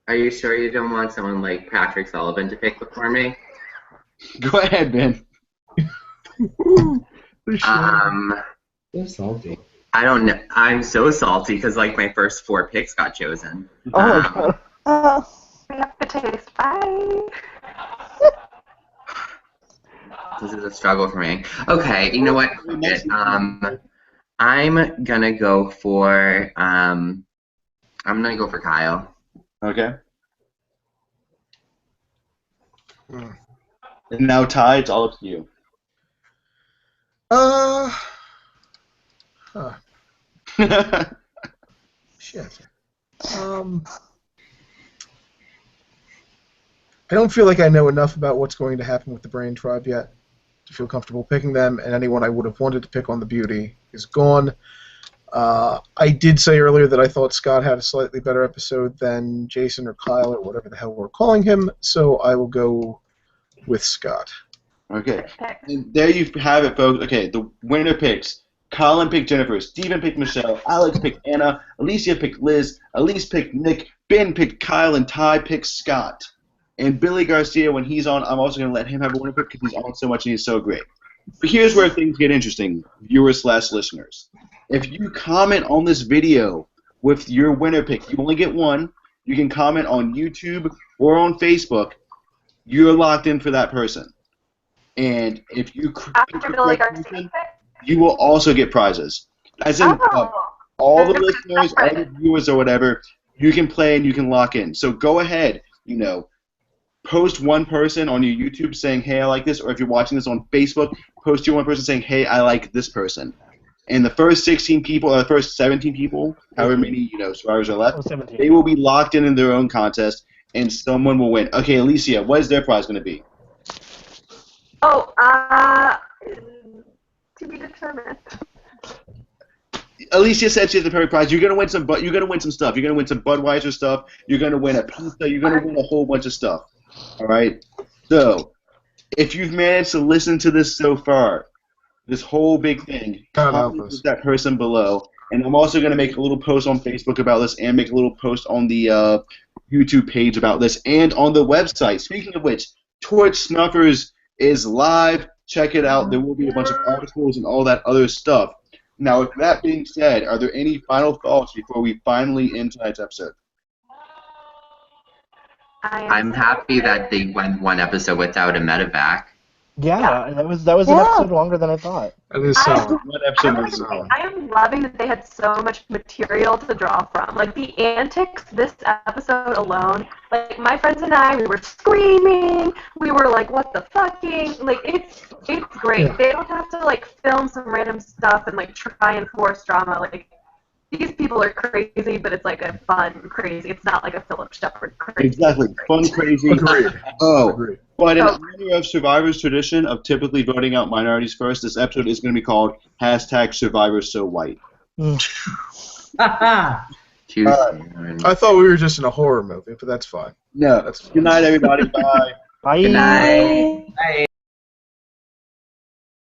S8: Are you sure you don't want someone like Patrick Sullivan to pick before me?
S1: Go ahead, Ben.
S5: So salty.
S8: I don't know. I'm so salty because like my first 4 picks got chosen.
S2: Oh, God.
S7: We have the taste. Bye.
S8: This is a struggle for me. Okay, you know what? I'm gonna go for Kyle.
S1: Okay. And now, Ty, it's all up to you.
S3: Shit. I don't feel like I know enough about what's going to happen with the Brain Tribe yet to feel comfortable picking them, and anyone I would have wanted to pick on the beauty is gone. I did say earlier that I thought Scott had a slightly better episode than Jason or Kyle or whatever the hell we're calling him, so I will go with Scott.
S1: Okay. And there you have it, folks. Okay, the winner picks. Colin picked Jennifer, Steven picked Michelle, Alex picked Anna, Alicia picked Liz, Elise picked Nick, Ben picked Kyle, and Ty picked Scott. And Billy Garcia, when he's on, I'm also going to let him have a winner pick because he's on so much and he's so great. But here's where things get interesting, viewers/listeners. If you comment on this video with your winner pick, you only get one. You can comment on YouTube or on Facebook. You're locked in for that person. And if you
S7: After Billy Garcia pick?
S1: you will also get prizes. As in, all the listeners, all the viewers or whatever, you can play and you can lock in. So go ahead, post one person on your YouTube saying, hey, I like this, or if you're watching this on Facebook, post your one person saying, hey, I like this person. And the first 16 people, or the first 17 people, however many, survivors are left, they will be locked in their own contest, and someone will win. Okay, Alicia, what is their prize going to be?
S7: To be determined.
S1: Alicia said she has a perfect prize. You're gonna win some, but you're gonna win some stuff. You're gonna win some Budweiser stuff. You're gonna win a pizza. You're gonna win a whole bunch of stuff. All right. So, if you've managed to listen to this so far, this whole big thing, comment with that person below. And I'm also gonna make a little post on Facebook about this, and make a little post on the YouTube page about this, and on the website. Speaking of which, Torch Snuffers is live. Check it out. There will be a bunch of articles and all that other stuff. Now, with that being said, are there any final thoughts before we finally end tonight's episode?
S8: I'm happy that they went one episode without a medevac.
S2: Yeah, that was an episode longer than I thought.
S3: That is solid.
S1: One episode
S3: That
S1: was
S3: is solid.
S7: I am loving that they had so much material to draw from. Like, the antics this episode alone, like, my friends and I, we were screaming, we were like, what the fucking, like, it's great.
S3: Yeah.
S7: They don't have to, like, film some random stuff and, like, try and force drama. Like, these people are crazy, but it's, like, a fun crazy. It's not like a Philip Shepard crazy.
S1: exactly fun, crazy.
S3: Agreed.
S1: Oh,
S3: Agreed.
S1: but in honor of Survivor's tradition of typically voting out minorities first, this episode is going to be called #SurvivorSoWhite.
S3: I thought we were just in a horror movie, but that's fine.
S1: No.
S3: That's fine.
S1: Good night, everybody. Bye.
S2: Bye.
S8: Good night.
S5: Bye.